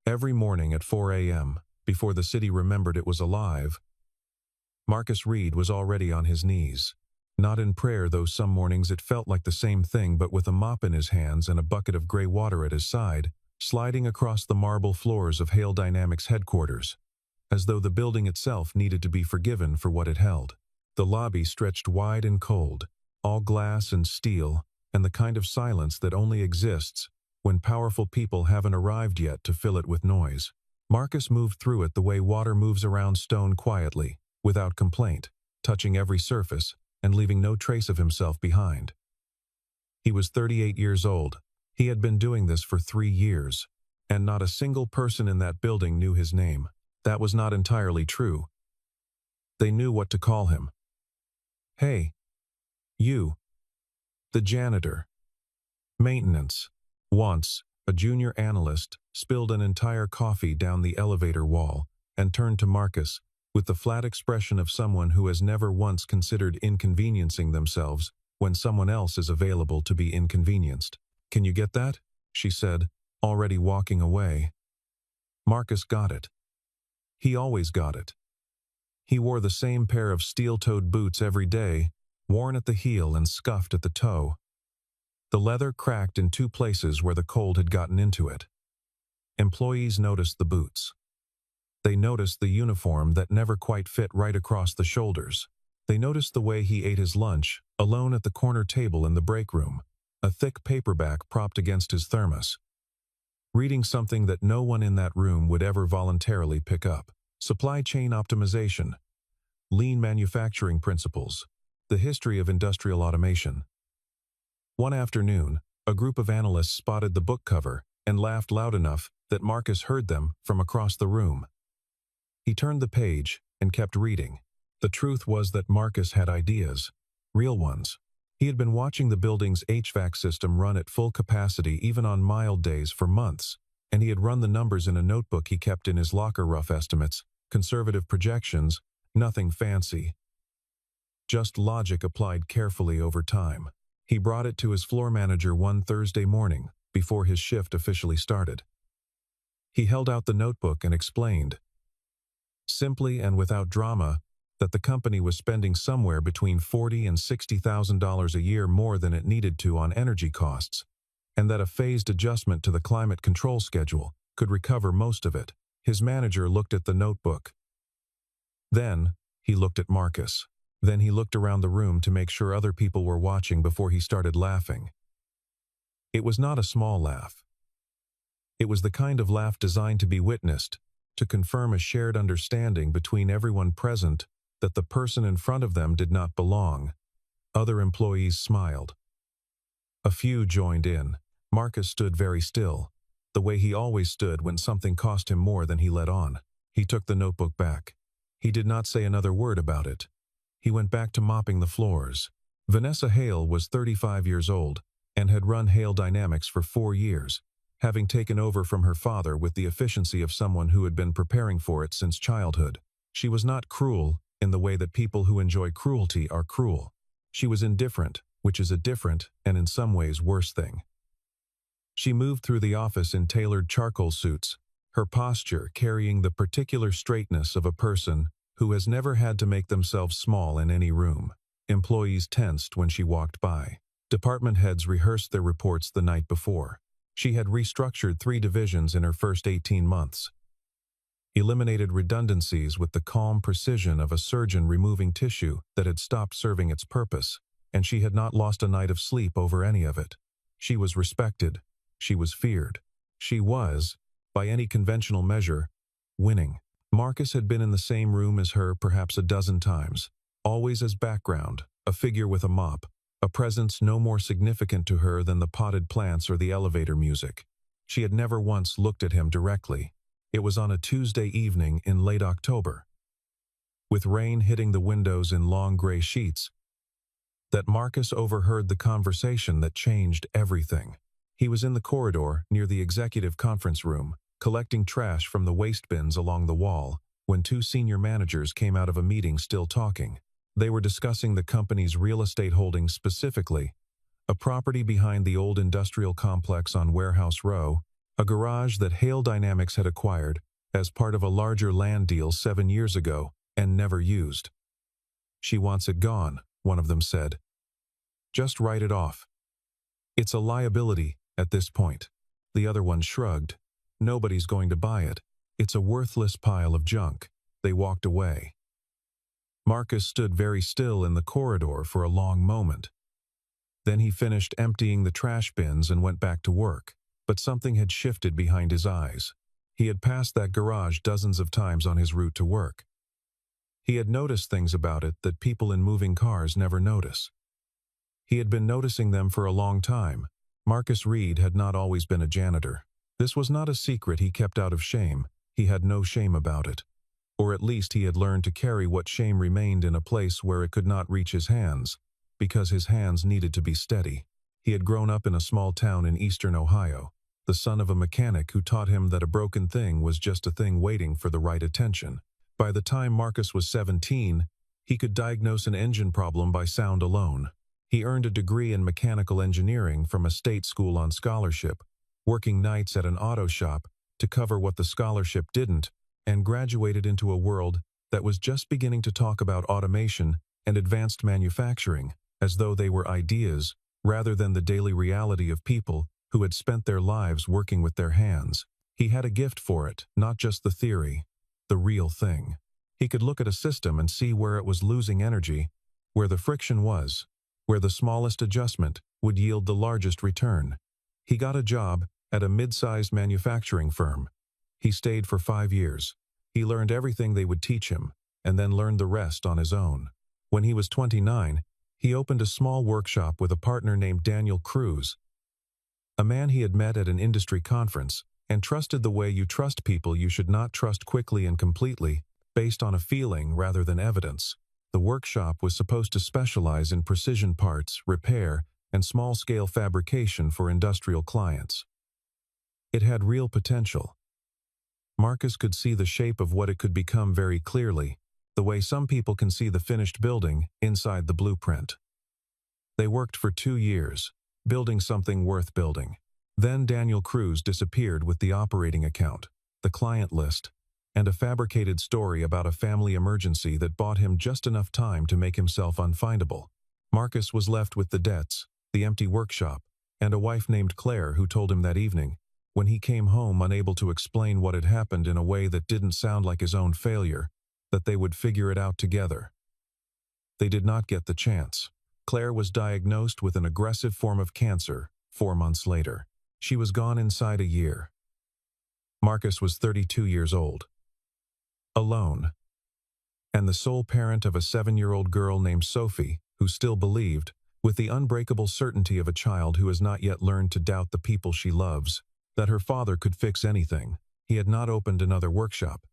Every morning at 4 a.m., before the city remembered it was alive, Marcus Reed was already on his knees. Not in prayer, though some mornings it felt like the same thing, but with a mop in his hands and a bucket of gray water at his side, sliding across the marble floors of Hale Dynamics headquarters, as though the building itself needed to be forgiven for what it held. The lobby stretched wide and cold, all glass and steel, and the kind of silence that only exists when powerful people haven't arrived yet to fill it with noise. Marcus moved through it the way water moves around stone, quietly, without complaint, touching every surface and leaving no trace of himself behind. He was 38 years old. He had been doing this for 3 years, and not a single person in that building knew his name. That was not entirely true. They knew what to call him. "Hey, you. The janitor. Maintenance." Once, a junior analyst spilled an entire coffee down the elevator wall and turned to Marcus with the flat expression of someone who has never once considered inconveniencing themselves when someone else is available to be inconvenienced. "Can you get that?" she said, already walking away. Marcus got it. He always got it. He wore the same pair of steel-toed boots every day, worn at the heel and scuffed at the toe. The leather cracked in 2 places where the cold had gotten into it. Employees noticed the boots. They noticed the uniform that never quite fit right across the shoulders. They noticed the way he ate his lunch, alone at the corner table in the break room, a thick paperback propped against his thermos, reading something that no one in that room would ever voluntarily pick up. Supply chain optimization, lean manufacturing principles, the history of industrial automation. One afternoon, a group of analysts spotted the book cover and laughed loud enough that Marcus heard them from across the room. He turned the page and kept reading. The truth was that Marcus had ideas, real ones. He had been watching the building's HVAC system run at full capacity even on mild days for months, and he had run the numbers in a notebook he kept in his locker. Rough estimates, conservative projections, nothing fancy. Just logic applied carefully over time. He brought it to his floor manager one Thursday morning, before his shift officially started. He held out the notebook and explained, simply and without drama, that the company was spending somewhere between $40,000 and $60,000 a year more than it needed to on energy costs, and that a phased adjustment to the climate control schedule could recover most of it. His manager looked at the notebook. Then, he looked at Marcus. Then he looked around the room to make sure other people were watching before he started laughing. It was not a small laugh. It was the kind of laugh designed to be witnessed, to confirm a shared understanding between everyone present that the person in front of them did not belong. Other employees smiled. A few joined in. Marcus stood very still, the way he always stood when something cost him more than he let on. He took the notebook back. He did not say another word about it. He went back to mopping the floors. Vanessa Hale was 35 years old and had run Hale Dynamics for 4 years, having taken over from her father with the efficiency of someone who had been preparing for it since childhood. She was not cruel in the way that people who enjoy cruelty are cruel. She was indifferent, which is a different and in some ways worse thing. She moved through the office in tailored charcoal suits, her posture carrying the particular straightness of a person who has never had to make themselves small in any room. Employees tensed when she walked by. Department heads rehearsed their reports the night before. She had restructured 3 divisions in her first 18 months, eliminated redundancies with the calm precision of a surgeon removing tissue that had stopped serving its purpose, and she had not lost a night of sleep over any of it. She was respected. She was feared. She was, by any conventional measure, winning. Marcus had been in the same room as her perhaps a dozen times, always as background, a figure with a mop, a presence no more significant to her than the potted plants or the elevator music. She had never once looked at him directly. It was on a Tuesday evening in late October, with rain hitting the windows in long gray sheets, that Marcus overheard the conversation that changed everything. He was in the corridor near the executive conference room, collecting trash from the waste bins along the wall, when 2 senior managers came out of a meeting still talking. They were discussing the company's real estate holdings, specifically a property behind the old industrial complex on Warehouse Row A garage that Hale Dynamics had acquired as part of a larger land deal 7 years ago and never used. "She wants it gone," one of them said. "Just write it off. It's a liability at this point." The other one shrugged. "Nobody's going to buy it. It's a worthless pile of junk." They walked away. Marcus stood very still in the corridor for a long moment. Then he finished emptying the trash bins and went back to work, but something had shifted behind his eyes. He had passed that garage dozens of times on his route to work. He had noticed things about it that people in moving cars never notice. He had been noticing them for a long time. Marcus Reed had not always been a janitor. This was not a secret he kept out of shame. He had no shame about it. Or at least he had learned to carry what shame remained in a place where it could not reach his hands, because his hands needed to be steady. He had grown up in a small town in eastern Ohio, the son of a mechanic who taught him that a broken thing was just a thing waiting for the right attention. By the time Marcus was 17, he could diagnose an engine problem by sound alone. He earned a degree in mechanical engineering from a state school on scholarship, working nights at an auto shop to cover what the scholarship didn't, and graduated into a world that was just beginning to talk about automation and advanced manufacturing as though they were ideas rather than the daily reality of people who had spent their lives working with their hands. He had a gift for it, not just the theory, the real thing. He could look at a system and see where it was losing energy, where the friction was, where the smallest adjustment would yield the largest return. He got a job at a mid-sized manufacturing firm. He stayed for 5 years. He learned everything they would teach him, and then learned the rest on his own. When he was 29, he opened a small workshop with a partner named Daniel Cruz, a man he had met at an industry conference, and trusted the way you trust people you should not trust quickly and completely, based on a feeling rather than evidence. The workshop was supposed to specialize in precision parts, repair, and small-scale fabrication for industrial clients. It had real potential. Marcus could see the shape of what it could become very clearly, the way some people can see the finished building inside the blueprint. They worked for 2 years, building something worth building. Then Daniel Cruz disappeared with the operating account, the client list, and a fabricated story about a family emergency that bought him just enough time to make himself unfindable. Marcus was left with the debts, the empty workshop, and a wife named Claire who told him that evening, when he came home unable to explain what had happened in a way that didn't sound like his own failure, that they would figure it out together. They did not get the chance. Claire was diagnosed with an aggressive form of cancer 4 months later. She was gone inside a year. Marcus was 32 years old, alone, and the sole parent of a 7-year-old girl named Sophie, who still believed, with the unbreakable certainty of a child who has not yet learned to doubt the people she loves, that her father could fix anything. He had not opened another workshop.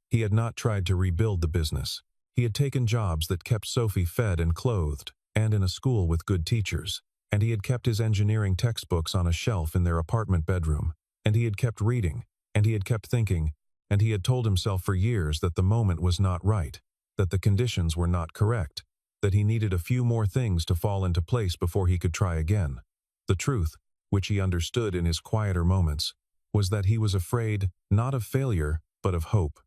He had not tried to rebuild the business. He had taken jobs that kept Sophie fed and clothed, and in a school with good teachers, and he had kept his engineering textbooks on a shelf in their apartment bedroom, and he had kept reading, and he had kept thinking, and he had told himself for years that the moment was not right, that the conditions were not correct, that he needed a few more things to fall into place before he could try again. The truth, which he understood in his quieter moments, was that he was afraid not of failure, but of hope.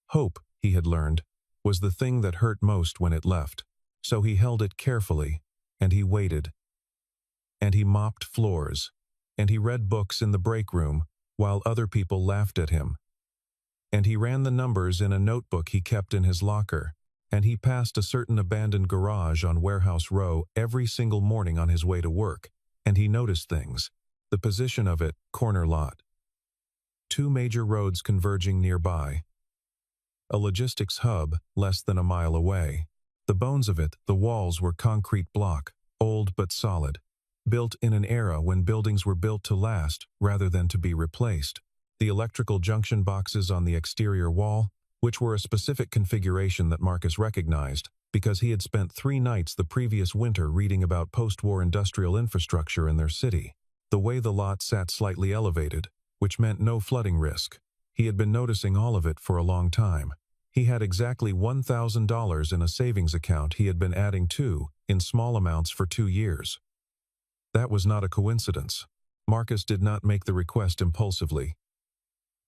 Hope, he had learned, was the thing that hurt most when it left, so he held it carefully, and he waited. And he mopped floors, and he read books in the break room while other people laughed at him. And he ran the numbers in a notebook he kept in his locker, and he passed a certain abandoned garage on Warehouse Row every single morning on his way to work, and he noticed things. The position of it, corner lot. 2 major roads converging nearby. A logistics hub less than a mile away. The bones of it, the walls were concrete block, old but solid, built in an era when buildings were built to last rather than to be replaced. The electrical junction boxes on the exterior wall, which were a specific configuration that Marcus recognized, because he had spent 3 nights the previous winter reading about post-war industrial infrastructure in their city. The way the lot sat slightly elevated, which meant no flooding risk. He had been noticing all of it for a long time. He had exactly $1,000 in a savings account he had been adding to, in small amounts for 2 years. That was not a coincidence. Marcus did not make the request impulsively.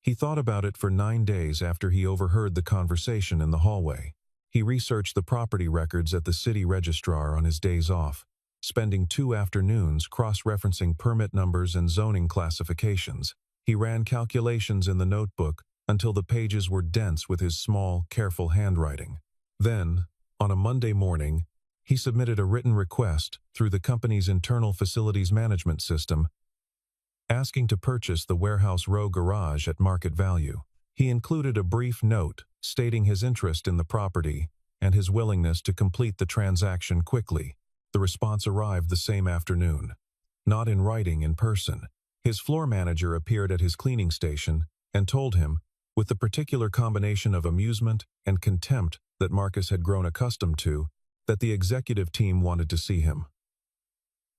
He thought about it for 9 days after he overheard the conversation in the hallway. He researched the property records at the city registrar on his days off, spending 2 afternoons cross-referencing permit numbers and zoning classifications. He ran calculations in the notebook until the pages were dense with his small, careful handwriting. Then, on a Monday morning, he submitted a written request through the company's internal facilities management system, asking to purchase the Warehouse Row garage at market value. He included a brief note stating his interest in the property and his willingness to complete the transaction quickly. The response arrived the same afternoon. Not in writing, in person. His floor manager appeared at his cleaning station and told him, with the particular combination of amusement and contempt that Marcus had grown accustomed to, that the executive team wanted to see him.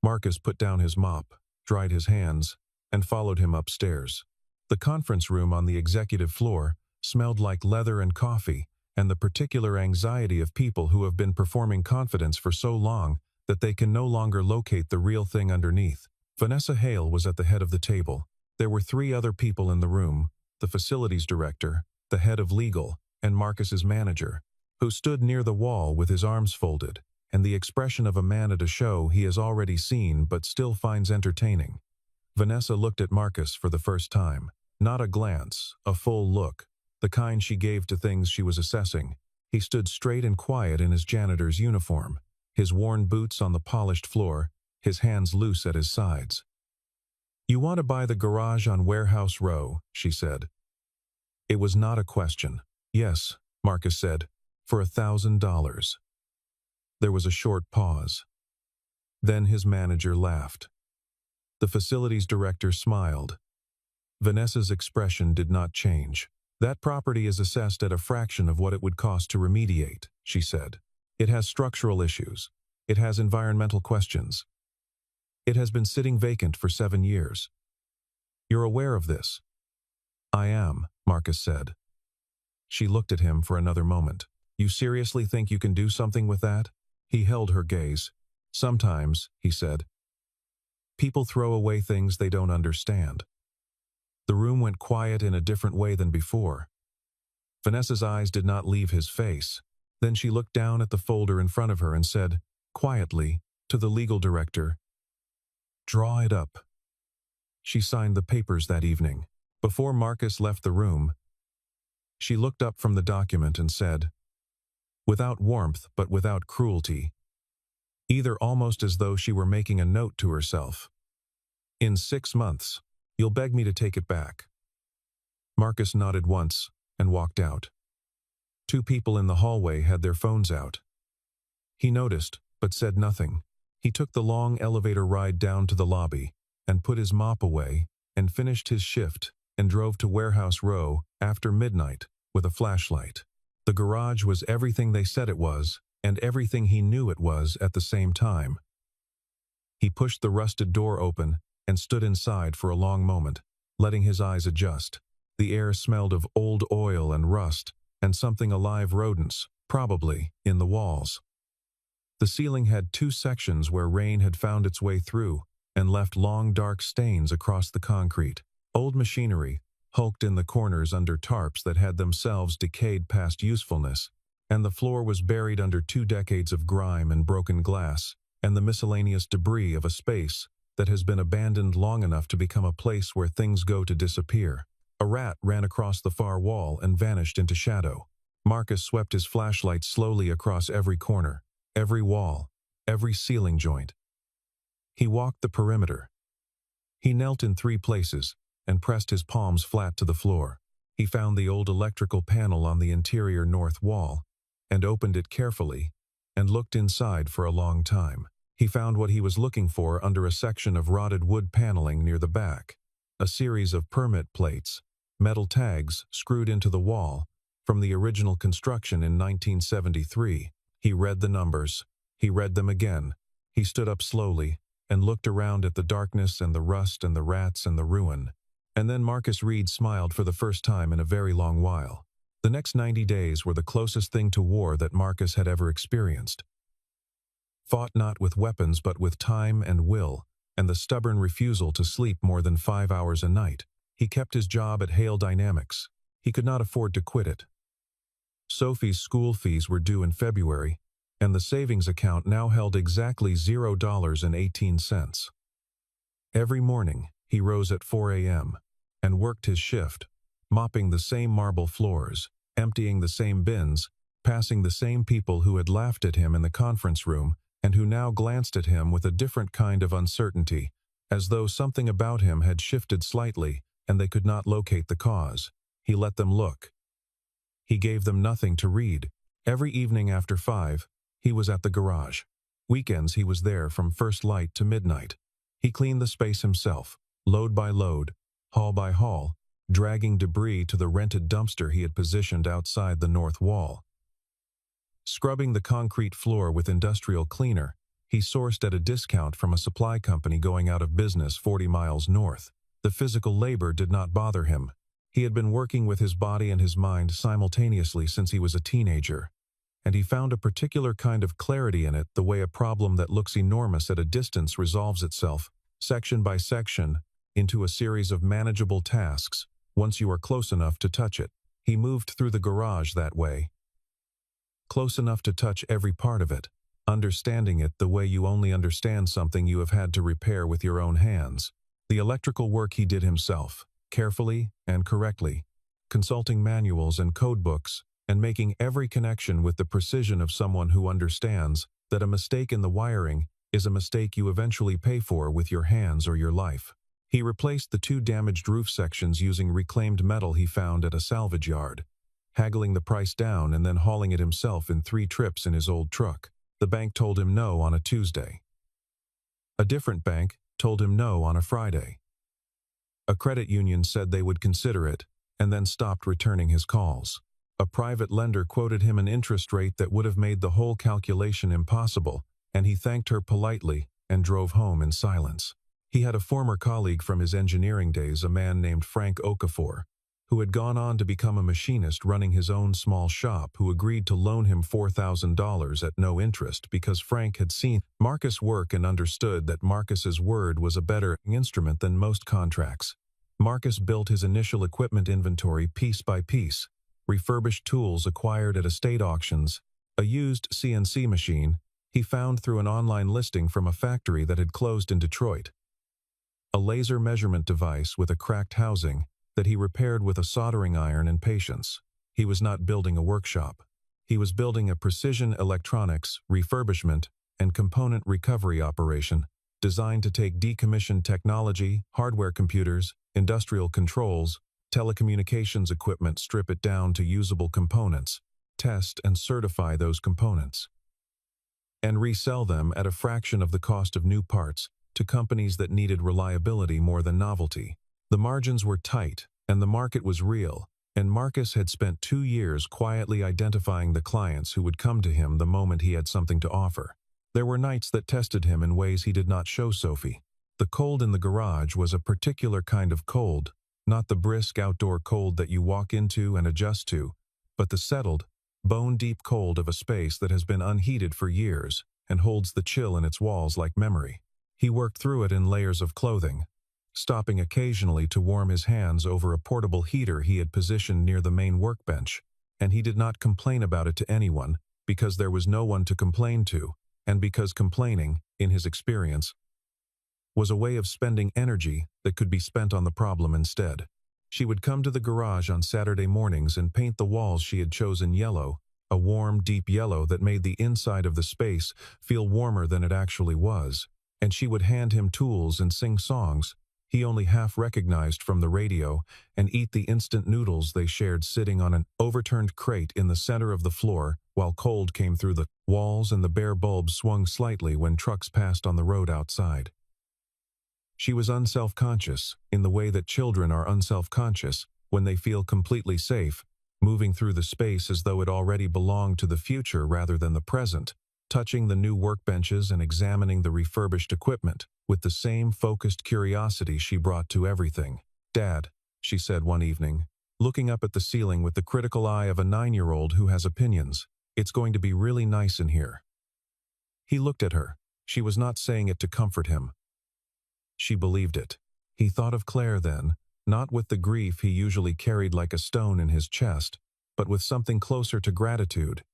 Marcus put down his mop, dried his hands, and followed him upstairs. The conference room on the executive floor smelled like leather and coffee, and the particular anxiety of people who have been performing confidence for so long that they can no longer locate the real thing underneath. Vanessa Hale was at the head of the table. There were 3 other people in the room, the facilities director, the head of legal, and Marcus's manager, who stood near the wall with his arms folded, and the expression of a man at a show he has already seen but still finds entertaining. Vanessa looked at Marcus for the first time. Not a glance, a full look, the kind she gave to things she was assessing. He stood straight and quiet in his janitor's uniform, his worn boots on the polished floor, his hands loose at his sides. "You want to buy the garage on Warehouse Row," she said. It was not a question. "Yes," Marcus said, "for $1,000. There was a short pause. Then his manager laughed. The facilities director smiled. Vanessa's expression did not change. "That property is assessed at a fraction of what it would cost to remediate," she said. "It has structural issues. It has environmental questions. It has been sitting vacant for 7 years. You're aware of this?" "I am," Marcus said. She looked at him for another moment. "You seriously think you can do something with that?" He held her gaze. "Sometimes," he said, "people throw away things they don't understand." The room went quiet in a different way than before. Vanessa's eyes did not leave his face. Then she looked down at the folder in front of her and said, quietly, to the legal director, "Draw it up." She signed the papers that evening. Before Marcus left the room, she looked up from the document and said, without warmth but without cruelty, either almost as though she were making a note to herself, "In 6 months, you'll beg me to take it back." Marcus nodded once and walked out. 2 people in the hallway had their phones out. He noticed, but said nothing. He took the long elevator ride down to the lobby and put his mop away and finished his shift and drove to Warehouse Row after midnight with a flashlight. The garage was everything they said it was and everything he knew it was at the same time. He pushed the rusted door open and stood inside for a long moment, letting his eyes adjust. The air smelled of old oil and rust and something alive, rodents, probably, in the walls. The ceiling had 2 sections where rain had found its way through and left long dark stains across the concrete. Old machinery hulked in the corners under tarps that had themselves decayed past usefulness, and the floor was buried under 2 decades of grime and broken glass and the miscellaneous debris of a space that has been abandoned long enough to become a place where things go to disappear. A rat ran across the far wall and vanished into shadow. Marcus swept his flashlight slowly across every corner, every wall, every ceiling joint. He walked the perimeter. He knelt in 3 places and pressed his palms flat to the floor. He found the old electrical panel on the interior north wall and opened it carefully and looked inside for a long time. He found what he was looking for under a section of rotted wood paneling near the back, a series of permit plates, metal tags screwed into the wall from the original construction in 1973. He read the numbers. He read them again. He stood up slowly and looked around at the darkness and the rust and the rats and the ruin. And then Marcus Reed smiled for the first time in a very long while. The next 90 days were the closest thing to war that Marcus had ever experienced. Fought not with weapons but with time and will, and the stubborn refusal to sleep more than 5 hours a night. He kept his job at Hale Dynamics. He could not afford to quit it. Sophie's school fees were due in February, and the savings account now held exactly $0.18. Every morning, he rose at 4 a.m. and worked his shift, mopping the same marble floors, emptying the same bins, passing the same people who had laughed at him in the conference room and who now glanced at him with a different kind of uncertainty, as though something about him had shifted slightly and they could not locate the cause. He let them look. He gave them nothing to read. Every evening after 5, he was at the garage. Weekends he was there from first light to midnight. He cleaned the space himself, load by load, haul by haul, dragging debris to the rented dumpster he had positioned outside the north wall. Scrubbing the concrete floor with industrial cleaner, he sourced at a discount from a supply company going out of business 40 miles north. The physical labor did not bother him. He had been working with his body and his mind simultaneously since he was a teenager, and he found a particular kind of clarity in it, the way a problem that looks enormous at a distance resolves itself, section by section, into a series of manageable tasks, once you are close enough to touch it. He moved through the garage that way, close enough to touch every part of it, understanding it the way you only understand something you have had to repair with your own hands. The electrical work he did himself, carefully and correctly, consulting manuals and code books, and making every connection with the precision of someone who understands that a mistake in the wiring is a mistake you eventually pay for with your hands or your life. He replaced the 2 damaged roof sections using reclaimed metal he found at a salvage yard, haggling the price down and then hauling it himself in 3 trips in his old truck. The bank told him no on a Tuesday. A different bank told him no on a Friday. A credit union said they would consider it, and then stopped returning his calls. A private lender quoted him an interest rate that would have made the whole calculation impossible, and he thanked her politely and drove home in silence. He had a former colleague from his engineering days, a man named Frank Okafor, who had gone on to become a machinist running his own small shop, who agreed to loan him $4,000 at no interest because Frank had seen Marcus work and understood that Marcus's word was a better instrument than most contracts. Marcus built his initial equipment inventory piece by piece, refurbished tools acquired at estate auctions, a used CNC machine he found through an online listing from a factory that had closed in Detroit, a laser measurement device with a cracked housing that he repaired with a soldering iron and patience. He was not building a workshop. He was building a precision electronics, refurbishment, and component recovery operation designed to take decommissioned technology, hardware computers, industrial controls, telecommunications equipment, strip it down to usable components, test and certify those components, and resell them at a fraction of the cost of new parts to companies that needed reliability more than novelty. The margins were tight, and the market was real, and Marcus had spent 2 years quietly identifying the clients who would come to him the moment he had something to offer. There were nights that tested him in ways he did not show Sophie. The cold in the garage was a particular kind of cold, not the brisk outdoor cold that you walk into and adjust to, but the settled, bone-deep cold of a space that has been unheated for years and holds the chill in its walls like memory. He worked through it in layers of clothing, stopping occasionally to warm his hands over a portable heater he had positioned near the main workbench, and he did not complain about it to anyone because there was no one to complain to, and because complaining, in his experience, was a way of spending energy that could be spent on the problem instead. She would come to the garage on Saturday mornings and paint the walls she had chosen yellow, a warm, deep yellow that made the inside of the space feel warmer than it actually was, and she would hand him tools and sing songs he only half recognized from the radio, and eat the instant noodles they shared sitting on an overturned crate in the center of the floor while cold came through the walls and the bare bulbs swung slightly when trucks passed on the road outside. She was unself-conscious in the way that children are unself-conscious when they feel completely safe, moving through the space as though it already belonged to the future rather than the present, touching the new workbenches and examining the refurbished equipment with the same focused curiosity she brought to everything. "Dad," she said one evening, looking up at the ceiling with the critical eye of a 9-year-old who has opinions, "it's going to be really nice in here." He looked at her. She was not saying it to comfort him. She believed it. He thought of Claire then, not with the grief he usually carried like a stone in his chest, but with something closer to gratitude.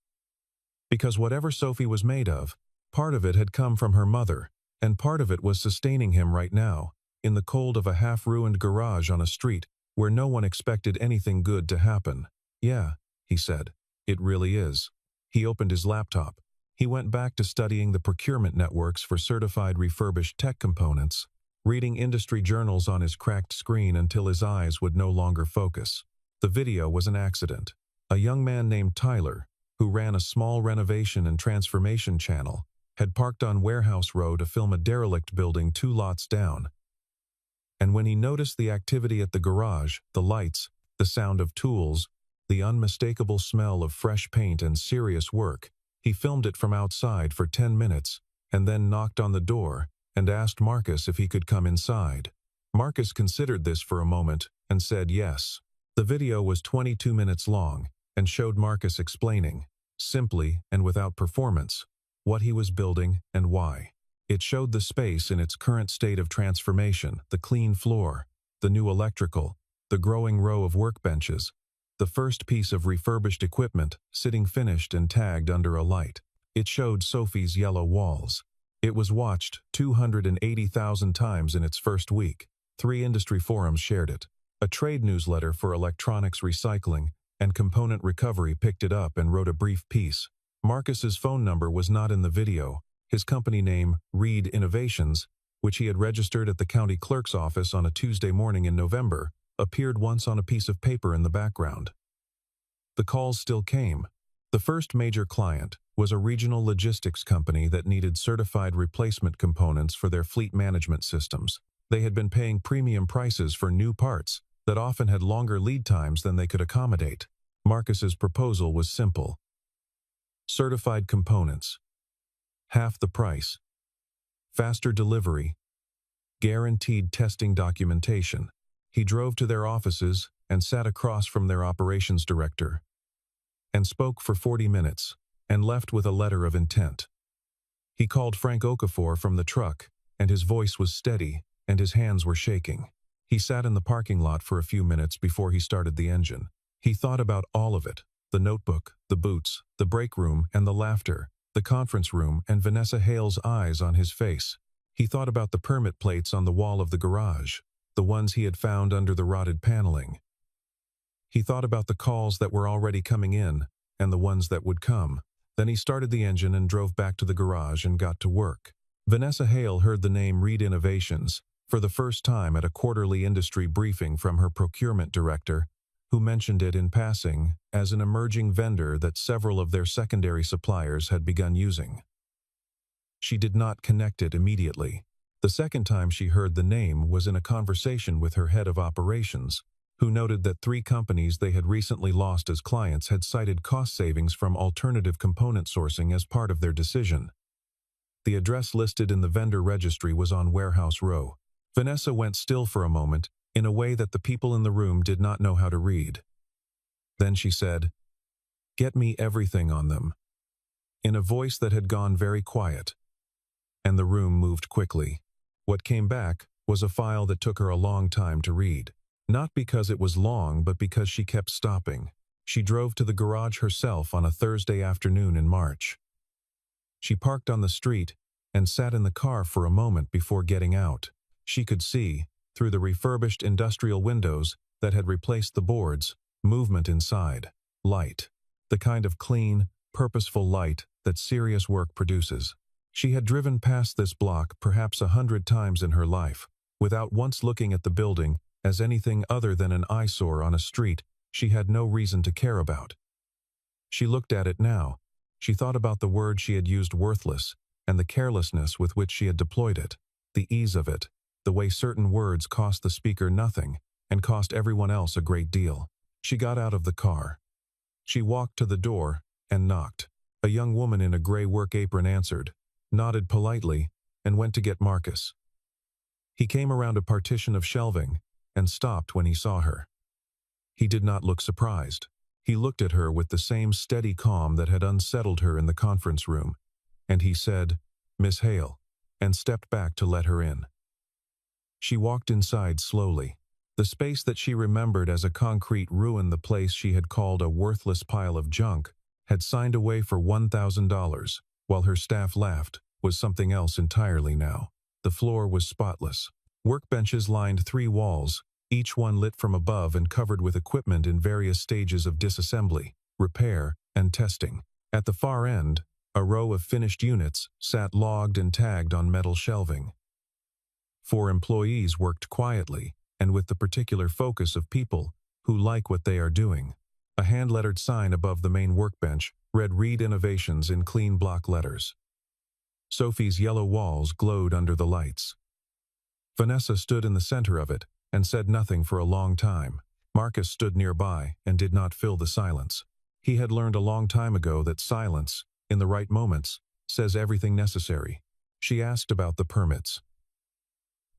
Because whatever Sophie was made of, part of it had come from her mother, and part of it was sustaining him right now, in the cold of a half-ruined garage on a street where no one expected anything good to happen. Yeah, he said, it really is. He opened his laptop. He went back to studying the procurement networks for certified refurbished tech components, reading industry journals on his cracked screen until his eyes would no longer focus. The video was an accident. A young man named Tyler, who ran a small renovation and transformation channel, had parked on Warehouse Row to film a derelict building 2 lots down. And when he noticed the activity at the garage, the lights, the sound of tools, the unmistakable smell of fresh paint and serious work, he filmed it from outside for 10 minutes, and then knocked on the door and asked Marcus if he could come inside. Marcus considered this for a moment and said yes. The video was 22 minutes long and showed Marcus explaining, simply and without performance, what he was building and why. It showed the space in its current state of transformation, the clean floor, the new electrical, the growing row of workbenches, the first piece of refurbished equipment sitting finished and tagged under a light. It showed Sophie's yellow walls. It was watched 280,000 times in its first week. 3 industry forums shared it. A trade newsletter for electronics recycling and component recovery picked it up and wrote a brief piece. Marcus's phone number was not in the video. His company name, Reed Innovations, which he had registered at the county clerk's office on a Tuesday morning in November, appeared once on a piece of paper in the background. The calls still came. The first major client was a regional logistics company that needed certified replacement components for their fleet management systems. They had been paying premium prices for new parts that often had longer lead times than they could accommodate. Marcus's proposal was simple. Certified components. Half the price. Faster delivery. Guaranteed testing documentation. He drove to their offices and sat across from their operations director and spoke for 40 minutes and left with a letter of intent. He called Frank Okafor from the truck, and his voice was steady and his hands were shaking. He sat in the parking lot for a few minutes before he started the engine. He thought about all of it, the notebook, the boots, the break room and the laughter, the conference room and Vanessa Hale's eyes on his face. He thought about the permit plates on the wall of the garage, the ones he had found under the rotted paneling. He thought about the calls that were already coming in and the ones that would come. Then he started the engine and drove back to the garage and got to work. Vanessa Hale heard the name Reed Innovations for the first time at a quarterly industry briefing from her procurement director, who mentioned it in passing as an emerging vendor that several of their secondary suppliers had begun using. She did not connect it immediately. The second time she heard the name was in a conversation with her head of operations, who noted that 3 companies they had recently lost as clients had cited cost savings from alternative component sourcing as part of their decision. The address listed in the vendor registry was on Warehouse Row. Vanessa went still for a moment, in a way that the people in the room did not know how to read. Then she said, "Get me everything on them," in a voice that had gone very quiet. And the room moved quickly. What came back was a file that took her a long time to read. Not because it was long, but because she kept stopping. She drove to the garage herself on a Thursday afternoon in March. She parked on the street and sat in the car for a moment before getting out. She could see, through the refurbished industrial windows that had replaced the boards, movement inside. Light. The kind of clean, purposeful light that serious work produces. She had driven past this block perhaps 100 times in her life, without once looking at the building as anything other than an eyesore on a street she had no reason to care about. She looked at it now. She thought about the word she had used, worthless, and the carelessness with which she had deployed it, the ease of it, the way certain words cost the speaker nothing and cost everyone else a great deal. She got out of the car. She walked to the door and knocked. A young woman in a gray work apron answered, nodded politely, and went to get Marcus. He came around a partition of shelving and stopped when he saw her. He did not look surprised. He looked at her with the same steady calm that had unsettled her in the conference room, and he said, "Miss Hale," and stepped back to let her in. She walked inside slowly. The space that she remembered as a concrete ruin, the place she had called a worthless pile of junk, had signed away for $1,000, while her staff laughed, was something else entirely now. The floor was spotless. Workbenches lined 3 walls, each one lit from above and covered with equipment in various stages of disassembly, repair, and testing. At the far end, a row of finished units sat logged and tagged on metal shelving. 4 employees worked quietly, and with the particular focus of people who like what they are doing. A hand-lettered sign above the main workbench read "Reed Innovations" in clean block letters. Sophie's yellow walls glowed under the lights. Vanessa stood in the center of it and said nothing for a long time. Marcus stood nearby and did not fill the silence. He had learned a long time ago that silence, in the right moments, says everything necessary. She asked about the permits.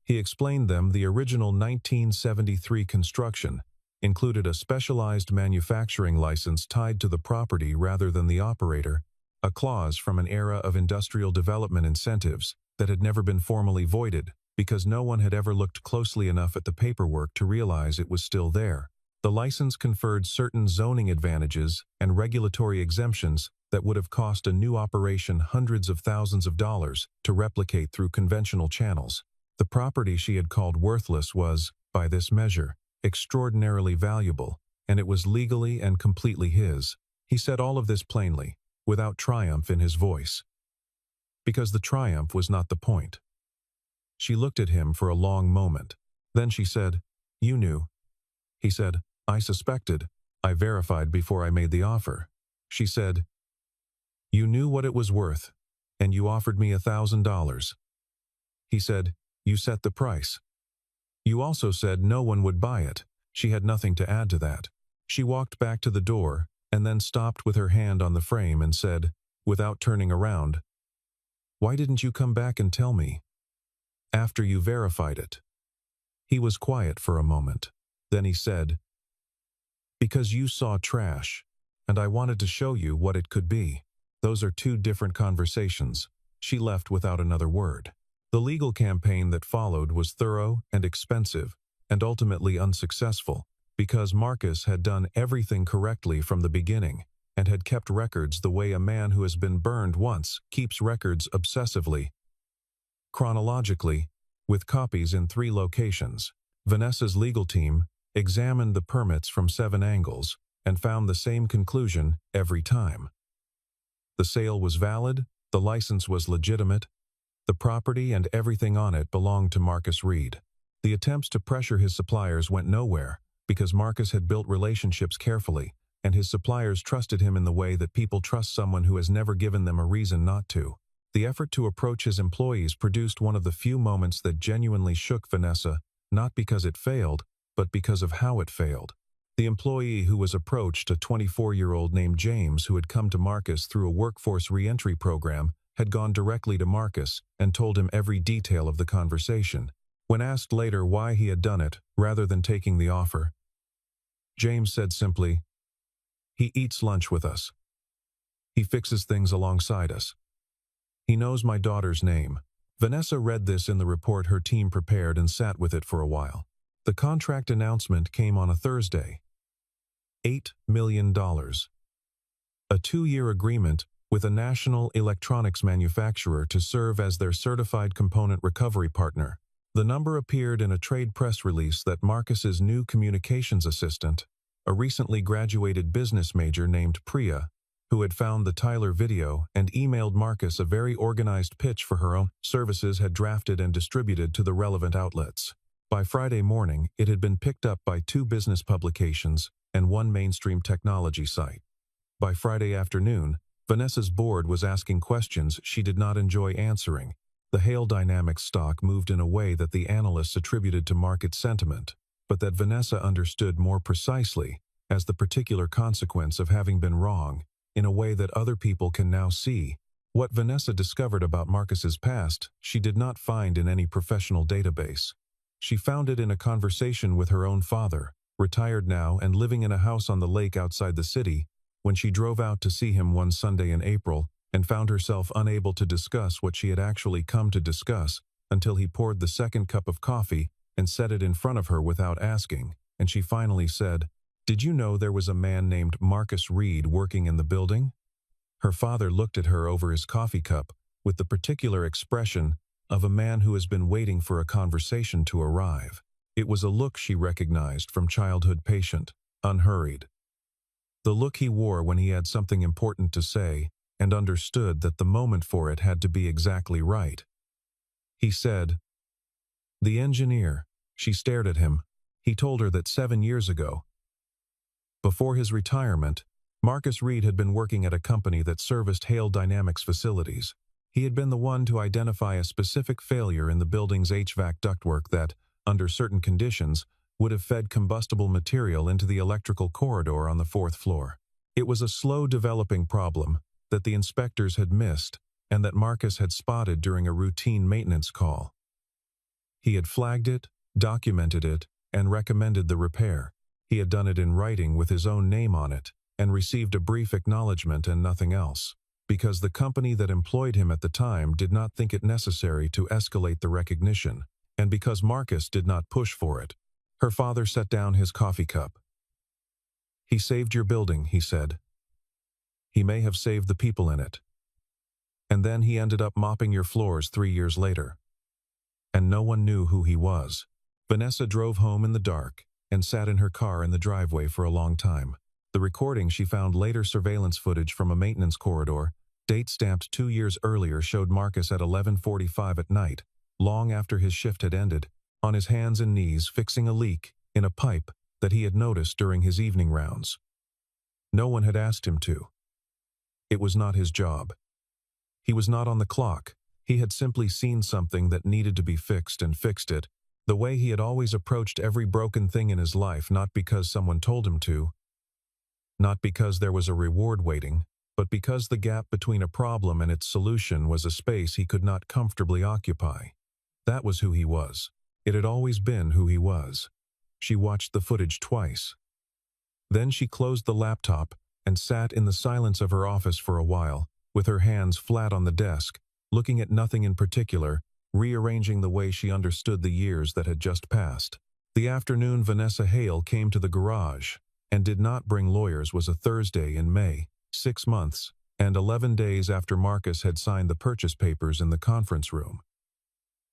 He explained them. The original 1973 construction included a specialized manufacturing license tied to the property rather than the operator, a clause from an era of industrial development incentives that had never been formally voided because no one had ever looked closely enough at the paperwork to realize it was still there. The license conferred certain zoning advantages and regulatory exemptions that would have cost a new operation hundreds of thousands of dollars to replicate through conventional channels. The property she had called worthless was, by this measure, extraordinarily valuable, and it was legally and completely his. He said all of this plainly, without triumph in his voice. Because the triumph was not the point. She looked at him for a long moment. Then she said, "You knew." He said, "I suspected. I verified before I made the offer." She said, "You knew what it was worth, and you offered me $1,000. He said, "You set the price. You also said no one would buy it." She had nothing to add to that. She walked back to the door and then stopped with her hand on the frame and said, without turning around, "Why didn't you come back and tell me? After you verified it." He was quiet for a moment. Then he said, "Because you saw trash, and I wanted to show you what it could be." Those are 2 different conversations. She left without another word. The legal campaign that followed was thorough and expensive, and ultimately unsuccessful, because Marcus had done everything correctly from the beginning, and had kept records the way a man who has been burned once keeps records obsessively. Chronologically, with copies in 3 locations. Vanessa's legal team examined the permits from 7 angles and found the same conclusion every time. The sale was valid, the license was legitimate, the property and everything on it belonged to Marcus Reed. The attempts to pressure his suppliers went nowhere because Marcus had built relationships carefully, and his suppliers trusted him in the way that people trust someone who has never given them a reason not to. The effort to approach his employees produced one of the few moments that genuinely shook Vanessa, not because it failed, but because of how it failed. The employee who was approached, a 24-year-old named James who had come to Marcus through a workforce re-entry program, had gone directly to Marcus and told him every detail of the conversation. When asked later why he had done it, rather than taking the offer, James said simply, "He eats lunch with us. He fixes things alongside us. He knows my daughter's name." Vanessa read this in the report her team prepared and sat with it for a while. The contract announcement came on a Thursday. $8 million. A 2-year agreement with a national electronics manufacturer to serve as their certified component recovery partner. The number appeared in a trade press release that Marcus's new communications assistant, a recently graduated business major named Priya, who had found the Tyler video and emailed Marcus a very organized pitch for her own services, had drafted and distributed to the relevant outlets. By Friday morning, it had been picked up by 2 business publications and 1 mainstream technology site. By Friday afternoon, Vanessa's board was asking questions she did not enjoy answering. The Hale Dynamics stock moved in a way that the analysts attributed to market sentiment, but that Vanessa understood more precisely as the particular consequence of having been wrong, in a way that other people can now see. What Vanessa discovered about Marcus's past, she did not find in any professional database. She found it in a conversation with her own father, retired now and living in a house on the lake outside the city, when she drove out to see him one Sunday in April and found herself unable to discuss what she had actually come to discuss until he poured the second cup of coffee and set it in front of her without asking, and she finally said, "Did you know there was a man named Marcus Reed working in the building?" Her father looked at her over his coffee cup with the particular expression of a man who has been waiting for a conversation to arrive. It was a look she recognized from childhood, patient, unhurried. The look he wore when he had something important to say and understood that the moment for it had to be exactly right. He said, "The engineer." She stared at him. He told her that 7 years ago, before his retirement, Marcus Reed had been working at a company that serviced Hale Dynamics facilities. He had been the one to identify a specific failure in the building's HVAC ductwork that, under certain conditions, would have fed combustible material into the electrical corridor on the 4th floor. It was a slow-developing problem that the inspectors had missed and that Marcus had spotted during a routine maintenance call. He had flagged it, documented it, and recommended the repair. He had done it in writing with his own name on it, and received a brief acknowledgement and nothing else, because the company that employed him at the time did not think it necessary to escalate the recognition, and because Marcus did not push for it. Her father set down his coffee cup. "He saved your building," he said. "He may have saved the people in it. And then he ended up mopping your floors 3 years later. And no one knew who he was." Vanessa drove home in the dark and sat in her car in the driveway for a long time. The recording she found later, surveillance footage from a maintenance corridor, date-stamped 2 years earlier, showed Marcus at 11:45 at night, long after his shift had ended, on his hands and knees fixing a leak in a pipe that he had noticed during his evening rounds. No one had asked him to. It was not his job. He was not on the clock. He had simply seen something that needed to be fixed and fixed it, the way he had always approached every broken thing in his life, not because someone told him to, not because there was a reward waiting, but because the gap between a problem and its solution was a space he could not comfortably occupy. That was who he was. It had always been who he was. She watched the footage twice. Then she closed the laptop and sat in the silence of her office for a while, with her hands flat on the desk, looking at nothing in particular, rearranging the way she understood the years that had just passed. The afternoon Vanessa Hale came to the garage and did not bring lawyers was a Thursday in May, 6 months, and 11 days after Marcus had signed the purchase papers in the conference room.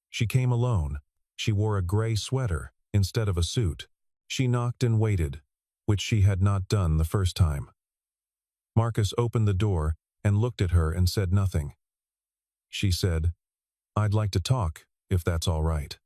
She came alone. She wore a gray sweater instead of a suit. She knocked and waited, which she had not done the first time. Marcus opened the door and looked at her and said nothing. She said, "I'd like to talk, if that's all right."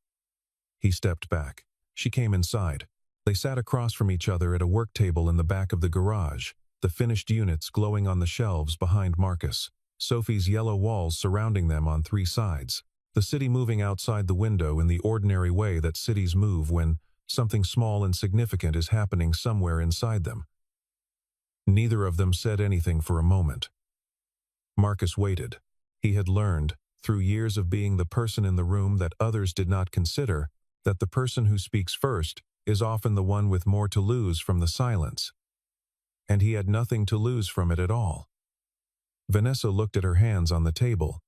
He stepped back. She came inside. They sat across from each other at a work table in the back of the garage, the finished units glowing on the shelves behind Marcus, Sophie's yellow walls surrounding them on 3 sides, the city moving outside the window in the ordinary way that cities move when something small and significant is happening somewhere inside them. Neither of them said anything for a moment. Marcus waited. He had learned, through years of being the person in the room that others did not consider, that the person who speaks first is often the one with more to lose from the silence. And he had nothing to lose from it at all. Vanessa looked at her hands on the table.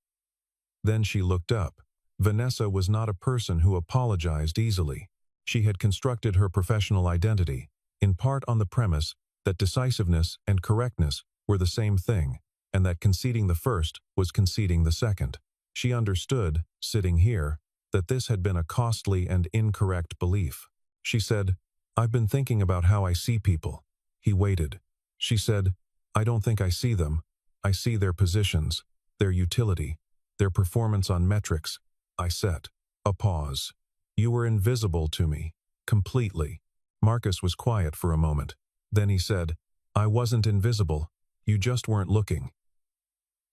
Then she looked up. Vanessa was not a person who apologized easily. She had constructed her professional identity, in part on the premise that decisiveness and correctness were the same thing, and that conceding the first was conceding the second. She understood, sitting here, that this had been a costly and incorrect belief. She said, "I've been thinking about how I see people." He waited. She said, "I don't think I see them. I see their positions, their utility, their performance on metrics." I set. A pause. "You were invisible to me, completely." Marcus was quiet for a moment. Then he said, "I wasn't invisible. You just weren't looking."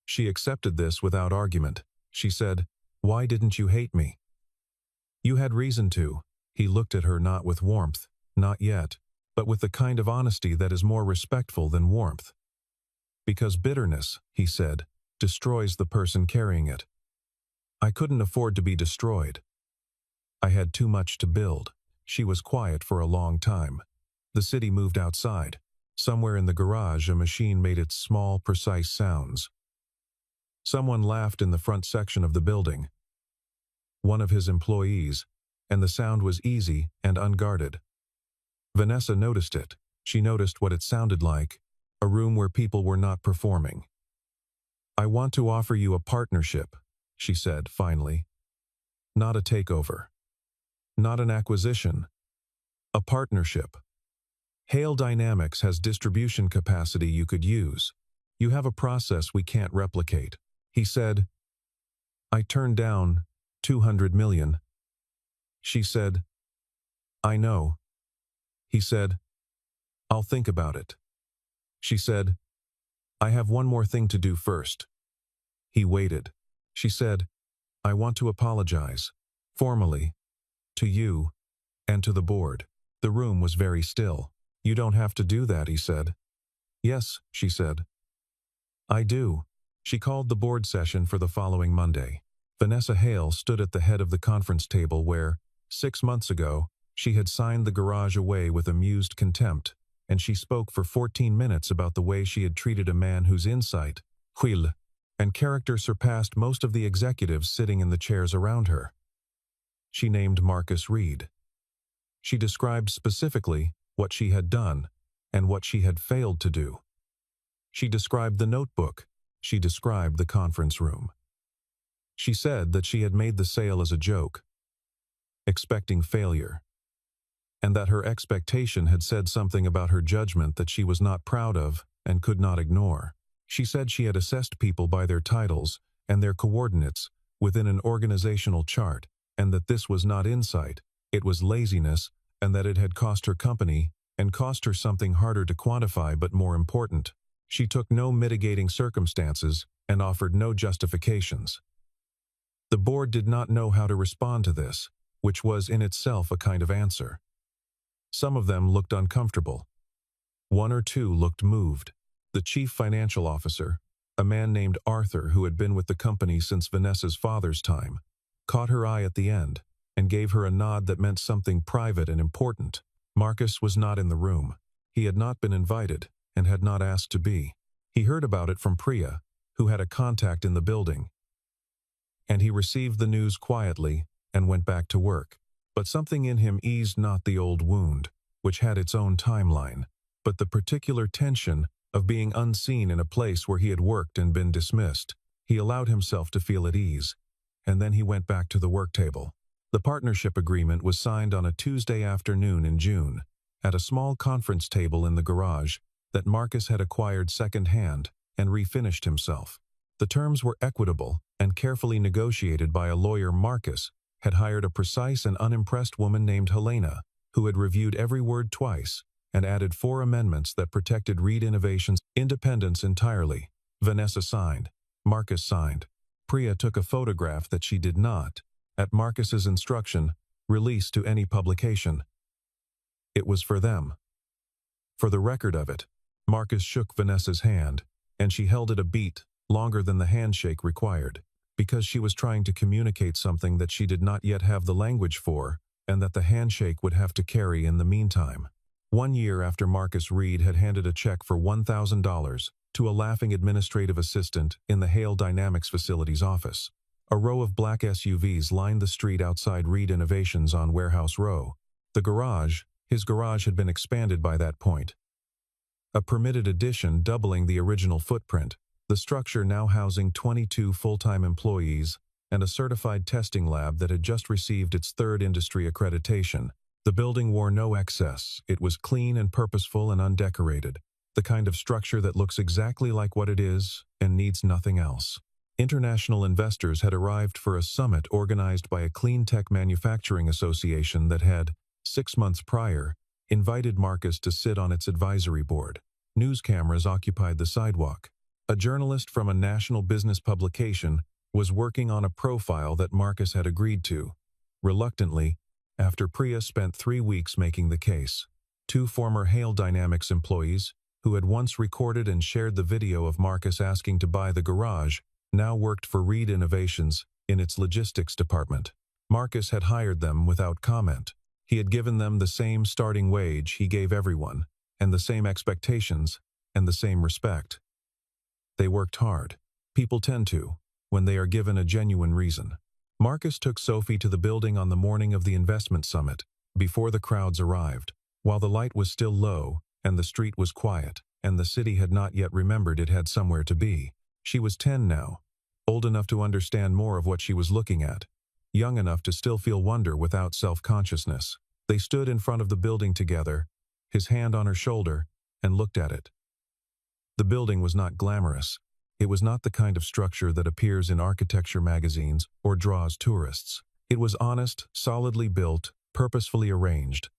She accepted this without argument. She said, "Why didn't you hate me?" "You had reason to." He looked at her, not with warmth, not yet, but with the kind of honesty that is more respectful than warmth. "Because bitterness," he said, "destroys the person carrying it. I couldn't afford to be destroyed. I had too much to build." She was quiet for a long time. The city moved outside. Somewhere in the garage a machine made its small, precise sounds. Someone laughed in the front section of the building. one of his employees, and the sound was easy and unguarded. Vanessa noticed it. She noticed what it sounded like, a room where people were not performing. "I want to offer you a partnership," she said finally. "Not a takeover. Not an acquisition. A partnership. Hale Dynamics has distribution capacity you could use. You have a process we can't replicate," he said. "I turned down 200 million. She said, "I know." He said, "I'll think about it." She said, "I have one more thing to do first." He waited. She said, "I want to apologize, formally, to you and to the board." The room was very still. "You don't have to do that," he said. "Yes," she said. "I do." She called the board session for the following Monday. Vanessa Hale stood at the head of the conference table where, 6 months ago, she had signed the garage away with amused contempt, and she spoke for 14 minutes about the way she had treated a man whose insight, huile, and character surpassed most of the executives sitting in the chairs around her. She named Marcus Reed. She described specifically what she had done and what she had failed to do. She described the notebook. She described the conference room. She said that she had made the sale as a joke, expecting failure, and that her expectation had said something about her judgment that she was not proud of and could not ignore. She said she had assessed people by their titles and their coordinates within an organizational chart, and that this was not insight, it was laziness, and that it had cost her company and cost her something harder to quantify but more important. She took no mitigating circumstances and offered no justifications. The board did not know how to respond to this, which was in itself a kind of answer. Some of them looked uncomfortable. One or two looked moved. The chief financial officer, a man named Arthur who had been with the company since Vanessa's father's time, caught her eye at the end and gave her a nod that meant something private and important. Marcus was not in the room. He had not been invited and had not asked to be. He heard about it from Priya, who had a contact in the building, and he received the news quietly and went back to work. But something in him eased not the old wound, which had its own timeline, but the particular tension of being unseen in a place where he had worked and been dismissed. He allowed himself to feel at ease, and then he went back to the work table. The partnership agreement was signed on a Tuesday afternoon in June, at a small conference table in the garage that Marcus had acquired second-hand and refinished himself. The terms were equitable and carefully negotiated by a lawyer. Marcus had hired a precise and unimpressed woman named Helena, who had reviewed every word twice and added 4 amendments that protected Reed Innovations' independence entirely. Vanessa signed. Marcus signed. Priya took a photograph that she did not, at Marcus's instruction, release to any publication. It was for them. For the record of it, Marcus shook Vanessa's hand, and she held it a beat longer than the handshake required, because she was trying to communicate something that she did not yet have the language for, and that the handshake would have to carry in the meantime. 1 year after Marcus Reed had handed a check for $1,000 to a laughing administrative assistant in the Hale Dynamics facility's office, a row of black SUVs lined the street outside Reed Innovations on Warehouse Row. The garage, his garage, had been expanded by that point. A permitted addition doubling the original footprint, the structure now housing 22 full-time employees and a certified testing lab that had just received its 3rd industry accreditation. The building wore no excess. It was clean and purposeful and undecorated, the kind of structure that looks exactly like what it is and needs nothing else. International investors had arrived for a summit organized by a clean tech manufacturing association that had, 6 months prior, invited Marcus to sit on its advisory board. News cameras occupied the sidewalk. A journalist from a national business publication was working on a profile that Marcus had agreed to, reluctantly, after Priya spent 3 weeks making the case. 2 former Hale Dynamics employees, who had once recorded and shared the video of Marcus asking to buy the garage, now worked for Reed Innovations in its logistics department. Marcus had hired them without comment. He had given them the same starting wage he gave everyone, and the same expectations, and the same respect. They worked hard. People tend to, when they are given a genuine reason. Marcus took Sophie to the building on the morning of the investment summit, before the crowds arrived, while the light was still low, and the street was quiet, and the city had not yet remembered it had somewhere to be. She was 10 now, old enough to understand more of what she was looking at, young enough to still feel wonder without self-consciousness. They stood in front of the building together, his hand on her shoulder, and looked at it. The building was not glamorous. It was not the kind of structure that appears in architecture magazines or draws tourists. It was honest, solidly built, purposefully arranged.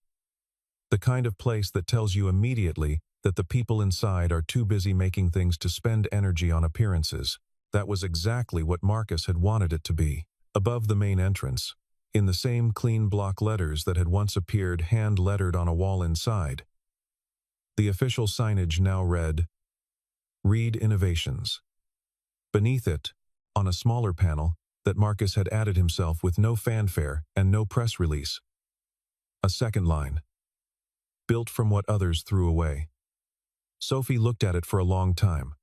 The kind of place that tells you immediately that the people inside are too busy making things to spend energy on appearances. That was exactly what Marcus had wanted it to be. Above the main entrance, in the same clean block letters that had once appeared hand-lettered on a wall inside, the official signage now read, Reed Innovations. Beneath it, on a smaller panel that Marcus had added himself with no fanfare and no press release, a second line, built from what others threw away. Sophie looked at it for a long time.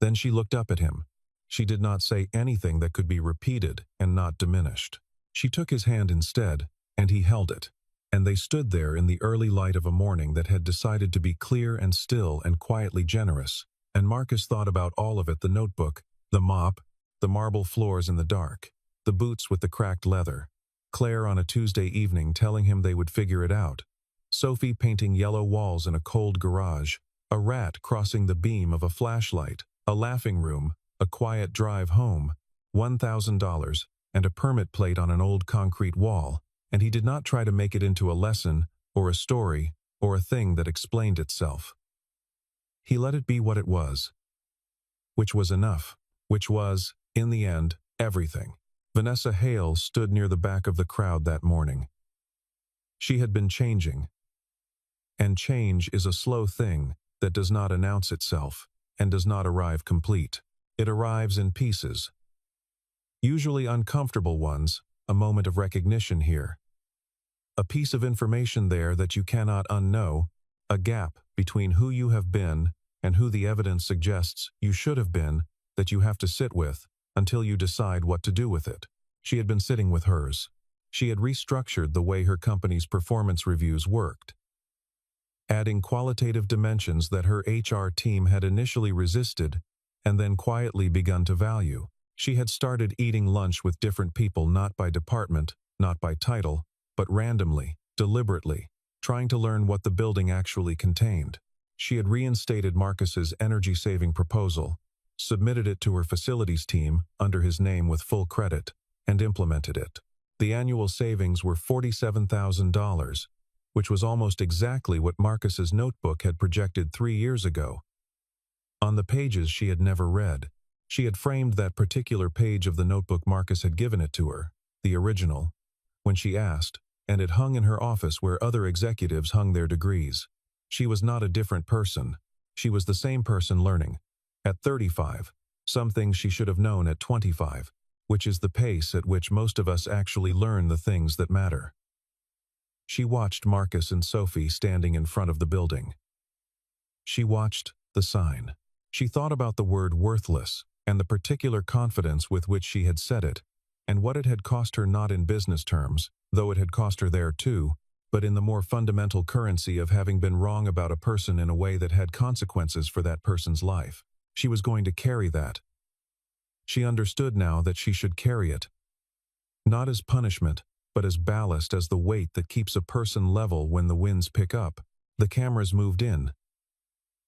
Then she looked up at him. She did not say anything that could be repeated and not diminished. She took his hand instead, and he held it, and they stood there in the early light of a morning that had decided to be clear and still and quietly generous, and Marcus thought about all of it: the notebook, the mop, the marble floors in the dark, the boots with the cracked leather, Claire on a Tuesday evening telling him they would figure it out, Sophie painting yellow walls in a cold garage, a rat crossing the beam of a flashlight, a laughing room, a quiet drive home, $1,000, and a permit plate on an old concrete wall, and he did not try to make it into a lesson, or a story, or a thing that explained itself. He let it be what it was, which was enough, which was, in the end, everything. Vanessa Hale stood near the back of the crowd that morning. She had been changing. And change is a slow thing that does not announce itself and does not arrive complete. It arrives in pieces. Usually uncomfortable ones, a moment of recognition here. A piece of information there that you cannot unknow, a gap between who you have been and who the evidence suggests you should have been that you have to sit with until you decide what to do with it. She had been sitting with hers. She had restructured the way her company's performance reviews worked, adding qualitative dimensions that her HR team had initially resisted and then quietly begun to value. She had started eating lunch with different people, not by department, not by title, but randomly, deliberately, trying to learn what the building actually contained. She had reinstated Marcus's energy-saving proposal, submitted it to her facilities team under his name with full credit, and implemented it. The annual savings were $47,000, which was almost exactly what Marcus's notebook had projected 3 years ago. On the pages she had never read, she had framed that particular page of the notebook Marcus had given it to her, the original, when she asked, and it hung in her office where other executives hung their degrees. She was not a different person. She was the same person learning. At 35, some things she should have known at 25, which is the pace at which most of us actually learn the things that matter. She watched Marcus and Sophie standing in front of the building. She watched the sign. She thought about the word worthless and the particular confidence with which she had said it, and what it had cost her, not in business terms, though it had cost her there too, but in the more fundamental currency of having been wrong about a person in a way that had consequences for that person's life. She was going to carry that. She understood now that she should carry it, not as punishment, but as ballast, as the weight that keeps a person level when the winds pick up. The cameras moved in.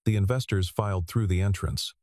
The investors filed through the entrance.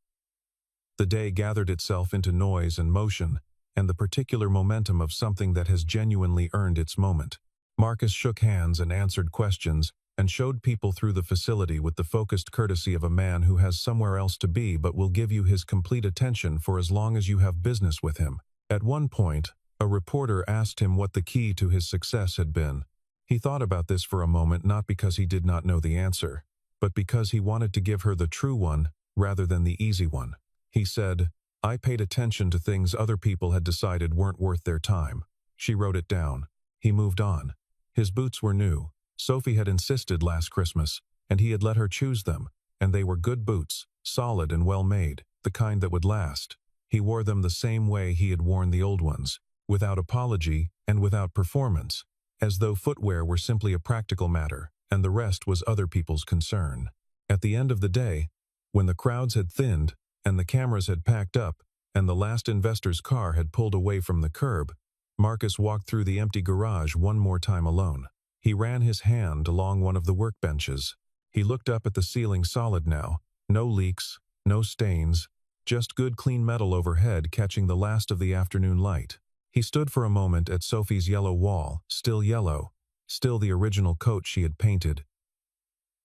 The day gathered itself into noise and motion, and the particular momentum of something that has genuinely earned its moment. Marcus shook hands and answered questions, and showed people through the facility with the focused courtesy of a man who has somewhere else to be but will give you his complete attention for as long as you have business with him. At one point, a reporter asked him what the key to his success had been. He thought about this for a moment, not because he did not know the answer, but because he wanted to give her the true one rather than the easy one. He said, "I paid attention to things other people had decided weren't worth their time." She wrote it down. He moved on. His boots were new. Sophie had insisted last Christmas, and he had let her choose them, and they were good boots, solid and well made, the kind that would last. He wore them the same way he had worn the old ones, without apology and without performance, as though footwear were simply a practical matter, and the rest was other people's concern. At the end of the day, when the crowds had thinned, and the cameras had packed up, and the last investor's car had pulled away from the curb, Marcus walked through the empty garage one more time alone. He ran his hand along one of the workbenches. He looked up at the ceiling, solid now, no leaks, no stains, just good clean metal overhead catching the last of the afternoon light. He stood for a moment at Sophie's yellow wall, still yellow, still the original coat she had painted,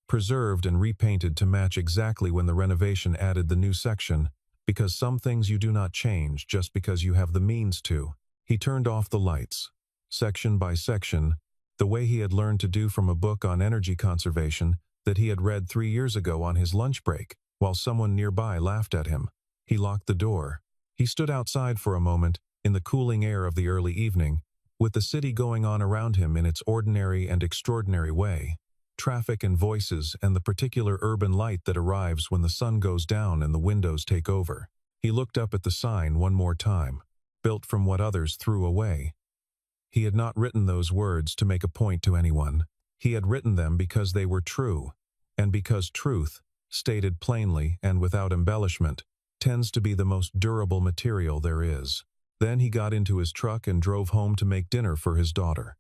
preserved and repainted to match exactly when the renovation added the new section, because some things you do not change just because you have the means to. He turned off the lights, section by section, the way he had learned to do from a book on energy conservation that he had read 3 years ago on his lunch break, while someone nearby laughed at him. He locked the door. He stood outside for a moment, in the cooling air of the early evening, with the city going on around him in its ordinary and extraordinary way. Traffic and voices and the particular urban light that arrives when the sun goes down and the windows take over. He looked up at the sign one more time, built from what others threw away. He had not written those words to make a point to anyone. He had written them because they were true, and because truth, stated plainly and without embellishment, tends to be the most durable material there is. Then he got into his truck and drove home to make dinner for his daughter.